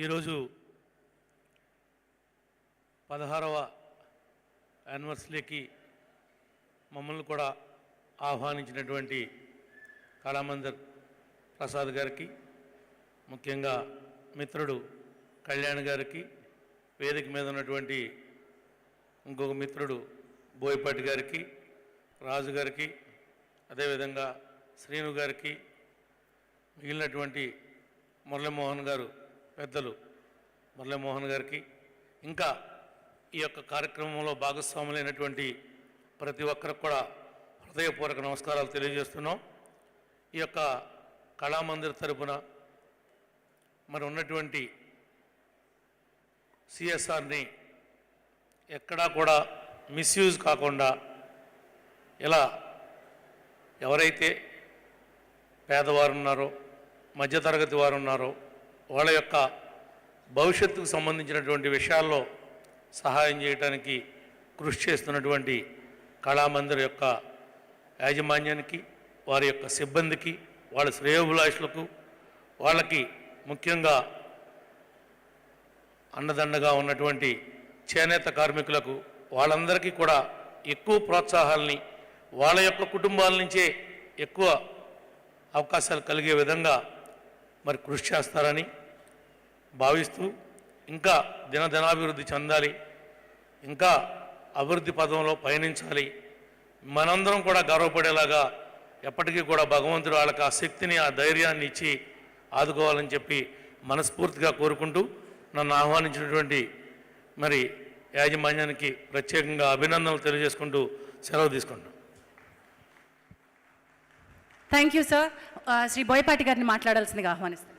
ఈరోజు 16వ యానివర్సరీకి మమ్మల్ని కూడా ఆహ్వానించినటువంటి కళామందిర్ ప్రసాద్ గారికి, ముఖ్యంగా మిత్రుడు కళ్యాణ్ గారికి, వేదిక మీద ఉన్నటువంటి ఇంకొక మిత్రుడు బోయపాటి గారికి, రాజు గారికి, అదేవిధంగా శ్రీను గారికి, మిగిలినటువంటి మురళీమోహన్ గారు పెద్దలు మురళీమోహన్ గారికి, ఇంకా ఈ యొక్క కార్యక్రమంలో భాగస్వాములైనటువంటి ప్రతి ఒక్కరికి కూడా హృదయపూర్వక నమస్కారాలు తెలియజేస్తున్నాం. ఈ యొక్క కళామందిర్ తరపున మరి ఉన్నటువంటి సిఎస్ఆర్ని ఎక్కడా కూడా మిస్యూజ్ కాకుండా, ఇలా ఎవరైతే పేదవారు ఉన్నారో, మధ్యతరగతి వారు ఉన్నారో వాళ్ళ యొక్క భవిష్యత్తుకు సంబంధించినటువంటి విషయాల్లో సహాయం చేయడానికి కృషి చేస్తున్నటువంటి కళామందిర్ యొక్క యాజమాన్యానికి, వారి యొక్క సిబ్బందికి, వాళ్ళ శ్రేయోభిలాషులకు, వాళ్ళకి ముఖ్యంగా అండదండగా ఉన్నటువంటి చేనేత కార్మికులకు, వాళ్ళందరికీ కూడా ఎక్కువ ప్రోత్సాహాలని వాళ్ళ యొక్క కుటుంబాల నుంచే ఎక్కువ అవకాశాలు కలిగే విధంగా మరి కృషి చేస్తారని భావిస్తూ, ఇంకా దినదినాభివృద్ధి చెందాలి, ఇంకా అభివృద్ధి పదంలో పయనించాలి, మనందరం కూడా గర్వపడేలాగా ఎప్పటికీ కూడా భగవంతుడు వాళ్ళకి ఆ శక్తిని, ఆ ధైర్యాన్ని ఇచ్చి ఆదుకోవాలని చెప్పి మనస్ఫూర్తిగా కోరుకుంటూ, నన్ను ఆహ్వానించినటువంటి మరి యాజమాన్యానికి ప్రత్యేకంగా అభినందనలు తెలియజేసుకుంటూ సెలవు తీసుకుంటాం. Thank you sir. Shri Boyapati గారిని మాట్లాడాల్సిందిగా ఆహ్వానిస్తాను.